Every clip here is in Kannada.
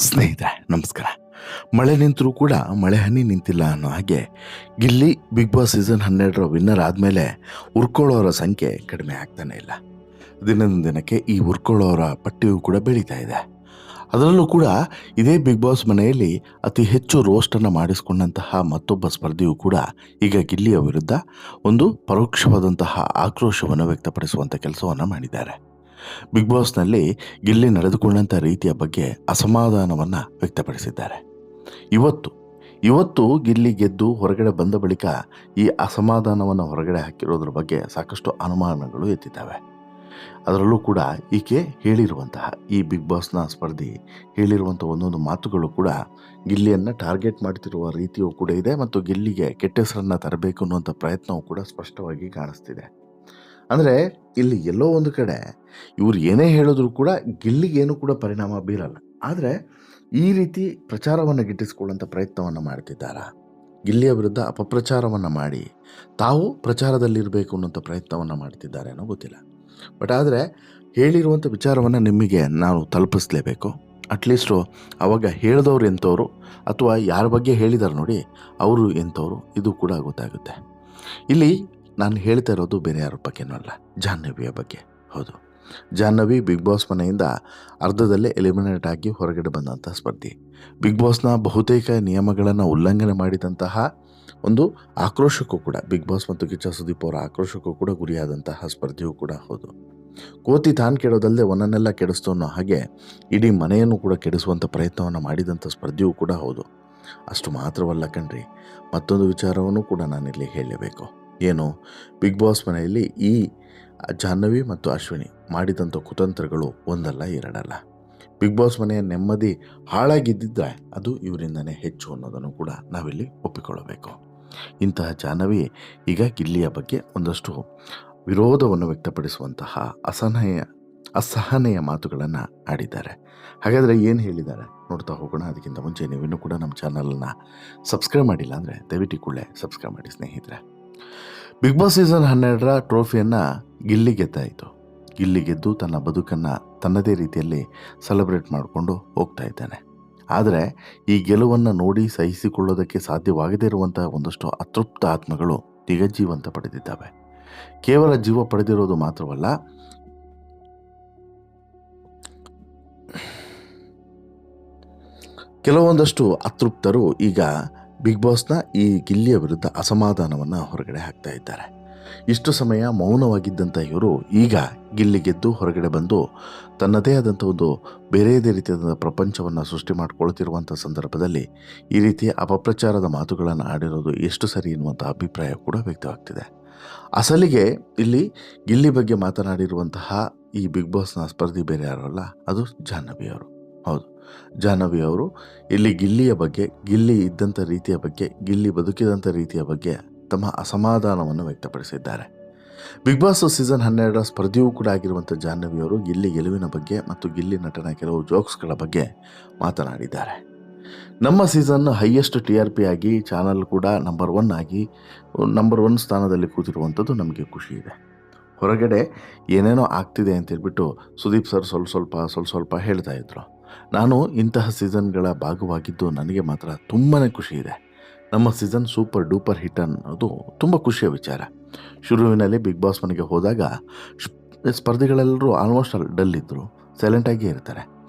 ಸ್ನೇಹಿತರೆ ನಮಸ್ಕಾರ. ಮಳೆ ನಿಂತರೂ ಕೂಡ ಮಳೆ ಹನಿ ನಿಂತಿಲ್ಲ ಅನ್ನೋ ಹಾಗೆ ಗಿಲ್ಲಿ ಬಿಗ್ ಬಾಸ್ ಸೀಸನ್ 12ರ ವಿನ್ನರ್ ಆದಮೇಲೆ ಉರ್ಕೊಳ್ಳೋರ ಸಂಖ್ಯೆ ಕಡಿಮೆ ಆಗ್ತಾನೆ ಇಲ್ಲ. ದಿನದಿಂದ ದಿನಕ್ಕೆ ಈ ಉರ್ಕೊಳ್ಳೋರ ಪಟ್ಟಿಯೂ ಕೂಡ ಬೆಳೀತಾ ಇದೆ. ಅದರಲ್ಲೂ ಕೂಡ ಇದೇ ಬಿಗ್ ಬಾಸ್ ಮನೆಯಲ್ಲಿ ಅತಿ ಹೆಚ್ಚು ರೋಸ್ಟನ್ನು ಮಾಡಿಸಿಕೊಂಡಂತಹ ಮತ್ತೊಬ್ಬ ಸ್ಪರ್ಧಿಯೂ ಕೂಡ ಈಗ ಗಿಲ್ಲಿಯ ವಿರುದ್ಧ ಒಂದು ಪರೋಕ್ಷವಾದಂತಹ ಆಕ್ರೋಶವನ್ನು ವ್ಯಕ್ತಪಡಿಸುವಂಥ ಕೆಲಸವನ್ನು ಮಾಡಿದ್ದಾರೆ. ಬಿಗ್ ಬಾಸ್ನಲ್ಲಿ ಗಿಲ್ಲಿ ನಡೆದುಕೊಂಡಂಥ ರೀತಿಯ ಬಗ್ಗೆ ಅಸಮಾಧಾನವನ್ನು ವ್ಯಕ್ತಪಡಿಸಿದ್ದಾರೆ. ಇವತ್ತು ಇವತ್ತು ಗಿಲ್ಲಿ ಗೆದ್ದು ಹೊರಗಡೆ ಬಂದ ಬಳಿಕ ಈ ಅಸಮಾಧಾನವನ್ನು ಹೊರಗಡೆ ಹಾಕಿರೋದ್ರ ಬಗ್ಗೆ ಸಾಕಷ್ಟು ಅನುಮಾನಗಳು ಎತ್ತಿದ್ದಾವೆ. ಅದರಲ್ಲೂ ಕೂಡ ಈಕೆ ಹೇಳಿರುವಂತಹ ಈ ಬಿಗ್ ಬಾಸ್ನ ಸ್ಪರ್ಧಿ ಹೇಳಿರುವಂಥ ಒಂದೊಂದು ಮಾತುಗಳು ಕೂಡ ಗಿಲ್ಲಿಯನ್ನು ಟಾರ್ಗೆಟ್ ಮಾಡ್ತಿರುವ ರೀತಿಯೂ ಕೂಡ ಇದೆ ಮತ್ತು ಗಿಲ್ಲಿಗೆ ಕೆಟ್ಟ ಹೆಸರನ್ನು ತರಬೇಕು ಅನ್ನುವಂಥ ಪ್ರಯತ್ನವೂ ಕೂಡ ಸ್ಪಷ್ಟವಾಗಿ ಕಾಣಿಸ್ತಿದೆ. ಅಂದರೆ ಇಲ್ಲಿ ಎಲ್ಲೋ ಒಂದು ಕಡೆ ಇವ್ರು ಏನೇ ಹೇಳಿದ್ರು ಕೂಡ ಗಿಲ್ಲಿಗೇನು ಕೂಡ ಪರಿಣಾಮ ಬೀರಲ್ಲ. ಆದರೆ ಈ ರೀತಿ ಪ್ರಚಾರವನ್ನು ಗಿಟ್ಟಿಸ್ಕೊಳ್ಳೋಂಥ ಪ್ರಯತ್ನವನ್ನು ಮಾಡ್ತಿದ್ದಾರಾ, ಗಿಲ್ಲಿಯ ವಿರುದ್ಧ ಅಪಪ್ರಚಾರವನ್ನು ಮಾಡಿ ತಾವು ಪ್ರಚಾರದಲ್ಲಿರಬೇಕು ಅನ್ನೋಂಥ ಪ್ರಯತ್ನವನ್ನು ಮಾಡ್ತಿದ್ದಾರೆ ಅನ್ನೋ ಗೊತ್ತಿಲ್ಲ. ಬಟ್ ಆದರೆ ಹೇಳಿರುವಂಥ ವಿಚಾರವನ್ನು ನಿಮಗೆ ನಾವು ತಲುಪಿಸ್ಲೇಬೇಕು. ಅಟ್ಲೀಸ್ಟು ಆವಾಗ ಹೇಳಿದವ್ರು ಎಂಥವ್ರು ಅಥವಾ ಯಾರ ಬಗ್ಗೆ ಹೇಳಿದ್ದಾರೆ ನೋಡಿ ಅವರು ಎಂಥವ್ರು ಇದು ಕೂಡ ಗೊತ್ತಾಗುತ್ತೆ. ಇಲ್ಲಿ ನಾನು ಹೇಳ್ತಾ ಇರೋದು ಬೇರೆ ಯಾರ ಬಗ್ಗೆನೂ ಅಲ್ಲ, ಜಾಹ್ನವಿಯ ಬಗ್ಗೆ. ಹೌದು, ಜಾಹ್ನವಿ ಬಿಗ್ ಬಾಸ್ ಮನೆಯಿಂದ ಅರ್ಧದಲ್ಲೇ ಎಲಿಮಿನೇಟ್ ಆಗಿ ಹೊರಗಡೆ ಬಂದಂಥ ಸ್ಪರ್ಧಿ. ಬಿಗ್ ಬಾಸ್ನ ಬಹುತೇಕ ನಿಯಮಗಳನ್ನು ಉಲ್ಲಂಘನೆ ಮಾಡಿದಂತಹ ಒಂದು ಆಕ್ರೋಶಕ್ಕೂ ಕೂಡ ಬಿಗ್ ಬಾಸ್ ಮತ್ತು ಕಿಚ್ಚ ಸುದೀಪ್ ಅವರ ಆಕ್ರೋಶಕ್ಕೂ ಕೂಡ ಗುರಿಯಾದಂತಹ ಸ್ಪರ್ಧಿಯೂ ಕೂಡ ಹೌದು. ಕೋತಿ ತಾನು ಕೆಡೋದಲ್ಲದೆ ಒಂದನ್ನೆಲ್ಲ ಕೆಡಿಸ್ತು ಅನ್ನೋ ಹಾಗೆ ಇಡೀ ಮನೆಯನ್ನು ಕೂಡ ಕೆಡಿಸುವಂಥ ಪ್ರಯತ್ನವನ್ನು ಮಾಡಿದಂಥ ಸ್ಪರ್ಧಿಯೂ ಕೂಡ ಹೌದು. ಅಷ್ಟು ಮಾತ್ರವಲ್ಲ ಕಣ್ರಿ, ಮತ್ತೊಂದು ವಿಚಾರವನ್ನು ಕೂಡ ನಾನಿಲ್ಲಿ ಹೇಳಲೇಬೇಕು. ಏನು, ಬಿಗ್ ಬಾಸ್ ಮನೆಯಲ್ಲಿ ಈ ಜಾಹ್ನವಿ ಮತ್ತು ಅಶ್ವಿನಿ ಮಾಡಿದಂಥ ಕುತಂತ್ರಗಳು ಒಂದಲ್ಲ ಎರಡಲ್ಲ. ಬಿಗ್ ಬಾಸ್ ಮನೆಯ ನೆಮ್ಮದಿ ಹಾಳಾಗಿದ್ದಿದ್ದರೆ ಅದು ಇವರಿಂದನೇ ಹೆಚ್ಚು ಅನ್ನೋದನ್ನು ಕೂಡ ನಾವಿಲ್ಲಿ ಒಪ್ಪಿಕೊಳ್ಳಬೇಕು. ಇಂತಹ ಜಾಹ್ನವಿ ಈಗ ಗಿಲ್ಲಿಯ ಬಗ್ಗೆ ಒಂದಷ್ಟು ವಿರೋಧವನ್ನು ವ್ಯಕ್ತಪಡಿಸುವಂತಹ ಅಸಹನೆಯ ಮಾತುಗಳನ್ನು ಆಡಿದ್ದಾರೆ. ಹಾಗಾದರೆ ಏನು ಹೇಳಿದ್ದಾರೆ ನೋಡ್ತಾ ಹೋಗೋಣ. ಅದಕ್ಕಿಂತ ಮುಂಚೆ ನೀವಿನ್ನೂ ಕೂಡ ನಮ್ಮ ಚಾನಲನ್ನು ಸಬ್ಸ್ಕ್ರೈಬ್ ಮಾಡಿಲ್ಲ ಅಂದರೆ ದಯವಿಟ್ಟು ಕೂಡಲೇ ಸಬ್ಸ್ಕ್ರೈಬ್ ಮಾಡಿ ಸ್ನೇಹಿತರೆ. ಬಿಗ್ ಬಾಸ್ ಸೀಸನ್ 12ರ ಟ್ರೋಫಿಯನ್ನು ಗಿಲ್ಲಿ ಗೆದ್ದಾಯಿತು. ಗಿಲ್ಲಿ ಗೆದ್ದು ತನ್ನ ಬದುಕನ್ನು ತನ್ನದೇ ರೀತಿಯಲ್ಲಿ ಸೆಲೆಬ್ರೇಟ್ ಮಾಡಿಕೊಂಡು ಹೋಗ್ತಾ ಇದ್ದಾನೆ. ಆದರೆ ಈ ಗೆಲುವನ್ನು ನೋಡಿ ಸಹಿಸಿಕೊಳ್ಳೋದಕ್ಕೆ ಸಾಧ್ಯವಾಗದೇ ಇರುವಂಥ ಒಂದಷ್ಟು ಅತೃಪ್ತ ಆತ್ಮಗಳು ಈಗ ಜೀವಂತ ಪಡೆದಿದ್ದಾವೆ. ಕೇವಲ ಜೀವ ಪಡೆದಿರೋದು ಮಾತ್ರವಲ್ಲ, ಕೆಲವೊಂದಷ್ಟು ಅತೃಪ್ತರು ಈಗ ಬಿಗ್ ಬಾಸ್ನ ಈ ಗಿಲ್ಲಿಯ ವಿರುದ್ಧ ಅಸಮಾಧಾನವನ್ನು ಹೊರಗಡೆ ಹಾಕ್ತಾ ಇದ್ದಾರೆ. ಇಷ್ಟು ಸಮಯ ಮೌನವಾಗಿದ್ದಂಥ ಇವರು ಈಗ ಗಿಲ್ಲಿ ಗೆದ್ದು ಹೊರಗಡೆ ಬಂದು ತನ್ನದೇ ಆದಂಥ ಒಂದು ಬೇರೆಯದೇ ರೀತಿಯಾದ ಪ್ರಪಂಚವನ್ನು ಸೃಷ್ಟಿ ಮಾಡಿಕೊಳ್ತಿರುವಂಥ ಸಂದರ್ಭದಲ್ಲಿ ಈ ರೀತಿಯ ಅಪಪ್ರಚಾರದ ಮಾತುಗಳನ್ನು ಆಡಿರೋದು ಎಷ್ಟು ಸರಿ ಎನ್ನುವಂಥ ಅಭಿಪ್ರಾಯ ಕೂಡ ವ್ಯಕ್ತವಾಗ್ತಿದೆ. ಅಸಲಿಗೆ ಇಲ್ಲಿ ಗಿಲ್ಲಿ ಬಗ್ಗೆ ಮಾತನಾಡಿರುವಂತಹ ಈ ಬಿಗ್ ಬಾಸ್ನ ಸ್ಪರ್ಧಿ ಬೇರೆ ಯಾರು ಅಲ್ಲ, ಅದು ಜಾಹ್ನವಿ ಅವರು. ಹೌದು, ಜಾಹ್ನವಿ ಅವರು ಇಲ್ಲಿ ಗಿಲ್ಲಿಯ ಬಗ್ಗೆ, ಗಿಲ್ಲಿ ಇದ್ದಂಥ ರೀತಿಯ ಬಗ್ಗೆ, ಗಿಲ್ಲಿ ಬದುಕಿದಂಥ ರೀತಿಯ ಬಗ್ಗೆ ತಮ್ಮ ಅಸಮಾಧಾನವನ್ನು ವ್ಯಕ್ತಪಡಿಸಿದ್ದಾರೆ. ಬಿಗ್ ಬಾಸ್ ಸೀಸನ್ 12ರ ಸ್ಪರ್ಧಿಯೂ ಕೂಡ ಆಗಿರುವಂಥ ಜಾಹ್ನವಿ ಅವರು ಗಿಲ್ಲಿ ಗೆಲುವಿನ ಬಗ್ಗೆ ಮತ್ತು ಗಿಲ್ಲಿ ನಟನ ಕೆಲವು ಜೋಕ್ಸ್ಗಳ ಬಗ್ಗೆ ಮಾತನಾಡಿದ್ದಾರೆ. ನಮ್ಮ ಸೀಸನ್ ಹೈಯೆಸ್ಟ್ TRP ಆಗಿ ಚಾನಲ್ ಕೂಡ ನಂಬರ್ 1 ಸ್ಥಾನದಲ್ಲಿ ಕೂತಿರುವಂಥದ್ದು ನಮಗೆ ಖುಷಿ ಇದೆ. ಹೊರಗಡೆ ಏನೇನೋ ಆಗ್ತಿದೆ ಅಂತೇಳ್ಬಿಟ್ಟು ಸುದೀಪ್ ಸರ್ ಸ್ವಲ್ಪ ಹೇಳ್ತಾ ಇದ್ರು. ನಾನು ಇಂತಹ ಸೀಸನ್ಗಳ ಭಾಗವಾಗಿದ್ದು ನನಗೆ ಮಾತ್ರ ತುಂಬಾ ಖುಷಿ ಇದೆ. ನಮ್ಮ ಸೀಸನ್ ಸೂಪರ್ ಡೂಪರ್ ಹಿಟ್ ಅನ್ನೋದು ತುಂಬ ಖುಷಿಯ ವಿಚಾರ. ಶುರುವಿನಲ್ಲಿ ಬಿಗ್ ಬಾಸ್ ಮನೆಗೆ ಹೋದಾಗ ಸ್ಪರ್ಧಿಗಳೆಲ್ಲರೂ ಆಲ್ಮೋಸ್ಟ್ ಡಲ್ ಇದ್ದರು, ಸೈಲೆಂಟಾಗಿಯೇ ಇರ್ತಾರೆ.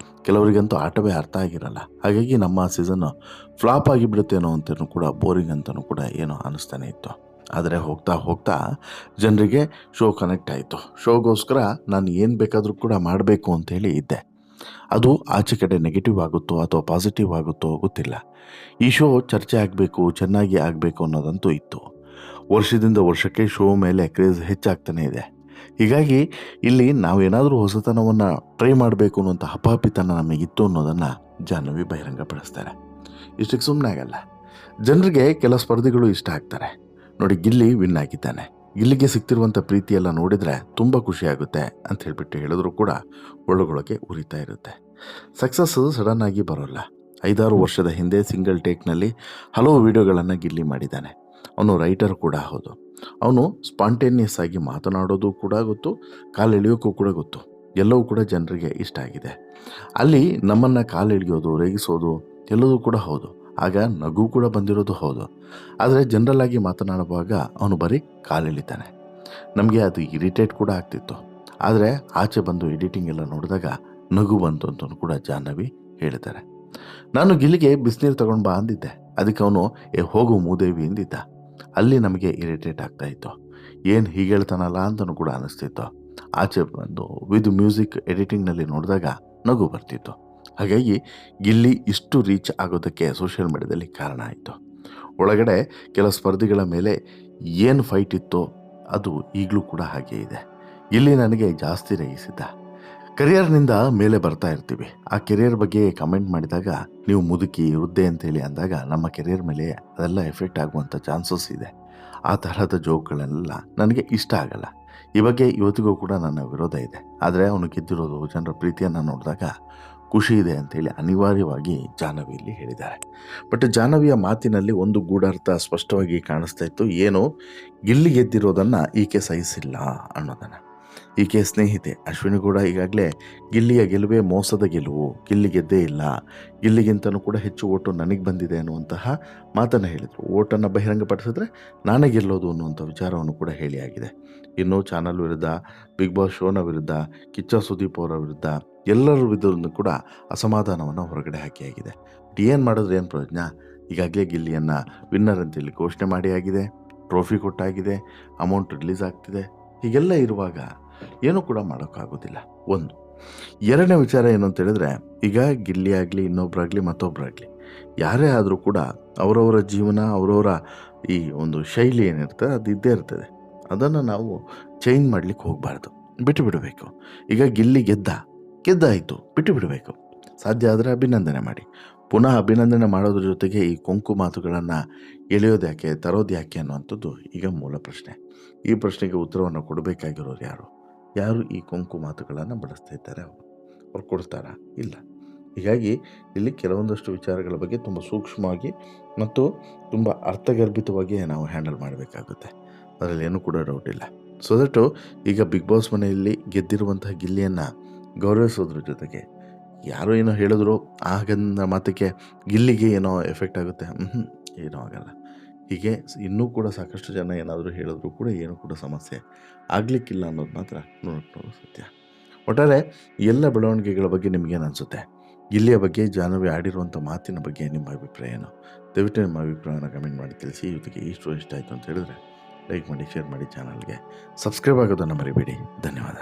ಕೆಲವರಿಗಂತೂ ಆಟವೇ ಅರ್ಥ ಆಗಿರಲ್ಲ. ಹಾಗಾಗಿ ನಮ್ಮ ಸೀಸನ್ನು ಫ್ಲಾಪ್ ಆಗಿಬಿಡುತ್ತೇನೋ ಅಂತಲೂ ಕೂಡ, ಬೋರಿಂಗ್ ಅಂತಲೂ ಕೂಡ ಏನೋ ಅನ್ನಿಸ್ತಾನೆ ಇತ್ತು. ಆದರೆ ಹೋಗ್ತಾ ಜನರಿಗೆ ಶೋ ಕನೆಕ್ಟ್ ಆಯಿತು. ಶೋಗೋಸ್ಕರ ನಾನು ಏನು ಬೇಕಾದರೂ ಕೂಡ ಮಾಡಬೇಕು ಅಂತೇಳಿ ಇದ್ದೆ. ಅದು ಆಚೆ ಕಡೆ ನೆಗೆಟಿವ್ ಆಗುತ್ತೋ ಅಥವಾ ಪಾಸಿಟಿವ್ ಆಗುತ್ತೋ ಗೊತ್ತಿಲ್ಲ. ಈ ಶೋ ಚರ್ಚೆ ಆಗಬೇಕು, ಚೆನ್ನಾಗಿ ಆಗಬೇಕು ಅನ್ನೋದಂತೂ ಇತ್ತು. ವರ್ಷದಿಂದ ವರ್ಷಕ್ಕೆ ಶೋ ಮೇಲೆ ಕ್ರೇಜ್ ಹೆಚ್ಚಾಗ್ತಾನೆ ಇದೆ. ಹೀಗಾಗಿ ಇಲ್ಲಿ ನಾವೇನಾದರೂ ಹೊಸತನವನ್ನು ಟ್ರೈ ಮಾಡಬೇಕು ಅನ್ನೋಂಥ ಹಪಾಪಿತನ ನಮಗಿತ್ತು ಅನ್ನೋದನ್ನು ಜಾಹ್ನವಿ ಬಹಿರಂಗಪಡಿಸ್ತಾರೆ. ಇಷ್ಟಕ್ಕೆ ಸುಮ್ಮನೆ ಆಗಲ್ಲ, ಜನರಿಗೆ ಕೆಲ ಸ್ಪರ್ಧಿಗಳು ಇಷ್ಟ ಆಗ್ತಾರೆ. ನೋಡಿ, ಗಿಲ್ಲಿ ವಿನ್ ಆಗಿದ್ದಾನೆ, ಗಿಲ್ಲಿಗೆ ಸಿಗ್ತಿರುವಂಥ ಪ್ರೀತಿಯೆಲ್ಲ ನೋಡಿದರೆ ತುಂಬ ಖುಷಿಯಾಗುತ್ತೆ ಅಂತ ಹೇಳಿಬಿಟ್ಟು ಹೇಳಿದ್ರು ಕೂಡ ಒಳಗೊಳಗೆ ಉರಿತಾ ಇರುತ್ತೆ. ಸಕ್ಸಸ್ಸು ಸಡನ್ನಾಗಿ ಬರೋಲ್ಲ. 5-6 ವರ್ಷದ ಹಿಂದೆ ಸಿಂಗಲ್ ಟೇಕ್ನಲ್ಲಿ ಹಲವು ವಿಡಿಯೋಗಳನ್ನು ಗಿಲ್ಲಿ ಮಾಡಿದ್ದಾನೆ. ಅವನು ರೈಟರ್ ಕೂಡ ಹೌದು. ಅವನು ಸ್ಪಾಂಟೇನಿಯಸ್ ಆಗಿ ಮಾತನಾಡೋದು ಕೂಡ ಗೊತ್ತು, ಕಾಲೆಳೆಯೋಕ್ಕೂ ಕೂಡ ಗೊತ್ತು. ಎಲ್ಲವೂ ಕೂಡ ಜನರಿಗೆ ಇಷ್ಟ ಆಗಿದೆ. ಅಲ್ಲಿ ನಮ್ಮನ್ನು ಕಾಲೆಳೆಯೋದು, ರೇಗಿಸೋದು ಎಲ್ಲವೂ ಕೂಡ ಹೌದು. ಆಗ ನಗು ಕೂಡ ಬಂದಿರೋದು ಹೌದು. ಆದರೆ ಜನರಲ್ ಆಗಿ ಮಾತನಾಡುವಾಗ ಅವನು ಬರೀ ಕಾಲೆಳಿತಾನೆ. ನಮಗೆ ಅದು ಇರಿಟೇಟ್ ಕೂಡ ಆಗ್ತಿತ್ತು. ಆದರೆ ಆಚೆ ಬಂದು ಎಡಿಟಿಂಗ್ ಎಲ್ಲ ನೋಡಿದಾಗ ನಗು ಬಂತು ಅಂತಲೂ ಕೂಡ ಜಾಹ್ನವಿ ಹೇಳಿದ್ದಾರೆ. ನಾನು ಗಿಲ್ಲಿಗೆ ಬಿಸಿನೀರು ತಗೊಂಡು ಬಾ ಅಂದಿದ್ದೆ. ಅದಕ್ಕೆ ಅವನು ಹೋಗು ಮೂದೇವಿ ಎಂದಿದ್ದ. ಅಲ್ಲಿ ನಮಗೆ ಇರಿಟೇಟ್ ಆಗ್ತಾ ಇತ್ತು. ಏನು ಹೀಗೆ ಹೇಳ್ತಾನಲ್ಲ ಅಂತಲೂ ಕೂಡ ಅನಿಸ್ತಿತ್ತು. ಆಚೆ ಬಂದು ವಿತ್ ಮ್ಯೂಸಿಕ್ ಎಡಿಟಿಂಗ್ನಲ್ಲಿ ನೋಡಿದಾಗ ನಗು ಬರ್ತಿತ್ತು. ಹಾಗಾಗಿ ಗಿಲ್ಲಿ ಇಷ್ಟು ರೀಚ್ ಆಗೋದಕ್ಕೆ ಸೋಷಿಯಲ್ ಮೀಡಿಯಾದಲ್ಲಿ ಕಾರಣ ಆಯಿತು. ಒಳಗಡೆ ಕೆಲ ಸ್ಪರ್ಧಿಗಳ ಮೇಲೆ ಏನು ಫೈಟ್ ಇತ್ತೋ ಅದು ಈಗಲೂ ಕೂಡ ಹಾಗೇ ಇದೆ. ಗಿಲ್ಲಿ ನನಗೆ ಜಾಸ್ತಿ ರೇಗಿಸಿದ್ದ. ಕರಿಯರ್ನಿಂದ ಮೇಲೆ ಬರ್ತಾ ಇರ್ತೀವಿ. ಆ ಕೆರಿಯರ್ ಬಗ್ಗೆ ಕಮೆಂಟ್ ಮಾಡಿದಾಗ ನೀವು ಮುದುಕಿ ವೃದ್ಧೆ ಅಂತೇಳಿ ಅಂದಾಗ ನಮ್ಮ ಕೆರಿಯರ್ ಮೇಲೆ ಅದೆಲ್ಲ ಎಫೆಕ್ಟ್ ಆಗುವಂಥ ಚಾನ್ಸಸ್ ಇದೆ. ಆ ತರಹದ ಜೋಕ್ಗಳೆಲ್ಲ ನನಗೆ ಇಷ್ಟ ಆಗಲ್ಲ. ಈ ಬಗ್ಗೆ ಇವತ್ತಿಗೂ ಕೂಡ ನನ್ನ ವಿರೋಧ ಇದೆ. ಆದರೆ ಅವನು ಗೆದ್ದಿರೋದು ಜನರ ಪ್ರೀತಿಯನ್ನು ನೋಡಿದಾಗ ಖುಷಿ ಇದೆ ಅಂತೇಳಿ ಅನಿವಾರ್ಯವಾಗಿ ಜಾಹ್ನವಿಯಲ್ಲಿ ಹೇಳಿದ್ದಾರೆ. ಬಟ್ ಜಾಹ್ನವಿಯ ಮಾತಿನಲ್ಲಿ ಒಂದು ಗೂಢಾರ್ಥ ಸ್ಪಷ್ಟವಾಗಿ ಕಾಣಿಸ್ತಾ ಇತ್ತು. ಏನು, ಗಿಲ್ಲಿ ಗೆದ್ದಿರೋದನ್ನು ಈಕೆ ಸಹಿಸಿಲ್ಲ ಅನ್ನೋದನ್ನು. ಈಕೆ ಸ್ನೇಹಿತೆ ಅಶ್ವಿನಿ ಕೂಡ ಈಗಾಗಲೇ ಗಿಲ್ಲಿಯ ಗೆಲುವೇ ಮೋಸದ ಗೆಲುವು, ಗಿಲ್ಲಿ ಗೆದ್ದೇ ಇಲ್ಲ, ಗಿಲ್ಲಿಗಿಂತನೂ ಕೂಡ ಹೆಚ್ಚು ಓಟು ನನಗೆ ಬಂದಿದೆ ಅನ್ನುವಂತಹ ಮಾತನ್ನು ಹೇಳಿದರು. ಓಟನ್ನು ಬಹಿರಂಗಪಡಿಸಿದ್ರೆ ನಾನೇ ಗೆಲ್ಲೋದು ಅನ್ನುವಂಥ ವಿಚಾರವನ್ನು ಕೂಡ ಹೇಳಿಯಾಗಿದೆ. ಇನ್ನು ಚಾನಲ್ ವಿರುದ್ಧ, ಬಿಗ್ ಬಾಸ್ ಶೋನ ವಿರುದ್ಧ, ಕಿಚ್ಚ ಸುದೀಪ್ ಅವರ ವಿರುದ್ಧ ಎಲ್ಲರ ವಿರುದ್ಧ ಕೂಡ ಅಸಮಾಧಾನವನ್ನು ಹೊರಗಡೆ ಹಾಕಿಯಾಗಿದೆ. ಏನು ಮಾಡಿದ್ರೆ ಏನು ಪ್ರಯೋಜನ? ಈಗಾಗಲೇ ಗಿಲ್ಲಿಯನ್ನು ವಿನ್ನರ್ ಅಂತೇಳಿ ಘೋಷಣೆ ಮಾಡಿ ಆಗಿದೆ, ಟ್ರೋಫಿ ಕೊಟ್ಟಾಗಿದೆ, ಅಮೌಂಟ್ ರಿಲೀಸ್ ಆಗ್ತಿದೆ. ಹೀಗೆಲ್ಲ ಇರುವಾಗ ಏನೂ ಕೂಡ ಮಾಡೋಕ್ಕಾಗೋದಿಲ್ಲ. ಒಂದು. ಎರಡನೇ ವಿಚಾರ ಏನು ಅಂತ ಹೇಳಿದ್ರೆ, ಈಗ ಗಿಲ್ಲಿ ಆಗಲಿ, ಇನ್ನೊಬ್ಬರಾಗಲಿ, ಮತ್ತೊಬ್ಬರಾಗಲಿ, ಯಾರೇ ಆದರೂ ಕೂಡ ಅವರವರ ಜೀವನ, ಅವರವರ ಈ ಒಂದು ಶೈಲಿ ಏನಿರ್ತದೆ ಅದು ಇದ್ದೇ ಇರ್ತದೆ. ಅದನ್ನು ನಾವು ಚೇಂಜ್ ಮಾಡಲಿಕ್ಕೆ ಹೋಗಬಾರ್ದು, ಬಿಟ್ಟು ಬಿಡಬೇಕು. ಈಗ ಗಿಲ್ಲಿ ಗೆದ್ದಾಯಿತು, ಬಿಟ್ಟು ಬಿಡಬೇಕು. ಸಾಧ್ಯ ಆದರೆ ಅಭಿನಂದನೆ ಮಾಡಿ. ಪುನಃ ಅಭಿನಂದನೆ ಮಾಡೋದ್ರ ಜೊತೆಗೆ ಈ ಕೊಂಕು ಮಾತುಗಳನ್ನು ಎಳೆಯೋದು ಯಾಕೆ, ತರೋದು ಯಾಕೆ ಅನ್ನುವಂಥದ್ದು ಈಗ ಮೂಲ ಪ್ರಶ್ನೆ. ಈ ಪ್ರಶ್ನೆಗೆ ಉತ್ತರವನ್ನು ಕೊಡಬೇಕಾಗಿರೋರು ಯಾರು ಈ ಕೊಂಕು ಮಾತುಗಳನ್ನು ಬಳಸ್ತಾ ಇದ್ದಾರೆ? ಅವ್ರು ಕೊಡ್ತಾರಾ? ಇಲ್ಲ. ಹೀಗಾಗಿ ಇಲ್ಲಿ ಕೆಲವೊಂದಷ್ಟು ವಿಚಾರಗಳ ಬಗ್ಗೆ ತುಂಬ ಸೂಕ್ಷ್ಮವಾಗಿ ಮತ್ತು ತುಂಬ ಅರ್ಥಗರ್ಭಿತವಾಗಿ ನಾವು ಹ್ಯಾಂಡಲ್ ಮಾಡಬೇಕಾಗುತ್ತೆ. ಅದರಲ್ಲಿ ಏನೂ ಕೂಡ ಡೌಟ್ ಇಲ್ಲ. ಸೊ ದಟ್ಟು ಈಗ ಬಿಗ್ ಬಾಸ್ ಮನೆಯಲ್ಲಿ ಗೆದ್ದಿರುವಂತಹ ಗಿಲ್ಲಿಯನ್ನು ಗೌರವಿಸೋದ್ರ ಜೊತೆಗೆ ಯಾರೋ ಏನೋ ಹೇಳಿದ್ರು ಆಗಂದ ಮಾತಕ್ಕೆ ಗಿಲ್ಲಿಗೆ ಏನೋ ಎಫೆಕ್ಟ್ ಆಗುತ್ತೆ, ಏನೂ ಆಗಲ್ಲ. ಹೀಗೆ ಇನ್ನೂ ಕೂಡ ಸಾಕಷ್ಟು ಜನ ಏನಾದರೂ ಹೇಳಿದ್ರು ಕೂಡ ಏನೂ ಕೂಡ ಸಮಸ್ಯೆ ಆಗಲಿಕ್ಕಿಲ್ಲ ಅನ್ನೋದು ಮಾತ್ರ ನೋಡೋದು ಸತ್ಯ. ಒಟ್ಟಾರೆ ಎಲ್ಲ ಬೆಳವಣಿಗೆಗಳ ಬಗ್ಗೆ ನಿಮಗೇನು ಅನಿಸುತ್ತೆ? ಗಿಲ್ಲಿಯ ಬಗ್ಗೆ, ಜಾಹ್ನವಿ ಆಡಿರುವಂಥ ಮಾತಿನ ಬಗ್ಗೆ ನಿಮ್ಮ ಅಭಿಪ್ರಾಯ ಏನು? ದಯವಿಟ್ಟು ನಿಮ್ಮ ಅಭಿಪ್ರಾಯನ ಕಮೆಂಟ್ ಮಾಡಿ ತಿಳಿಸಿ. ಇವತ್ತಿಗೆ ಇಷ್ಟ ಆಯಿತು ಅಂತ ಹೇಳಿದ್ರೆ ಲೈಕ್ ಮಾಡಿ, ಶೇರ್ ಮಾಡಿ, ಚಾನಲ್ಗೆ ಸಬ್ಸ್ಕ್ರೈಬ್ ಆಗೋದನ್ನು ಮರಿಬೇಡಿ. ಧನ್ಯವಾದ.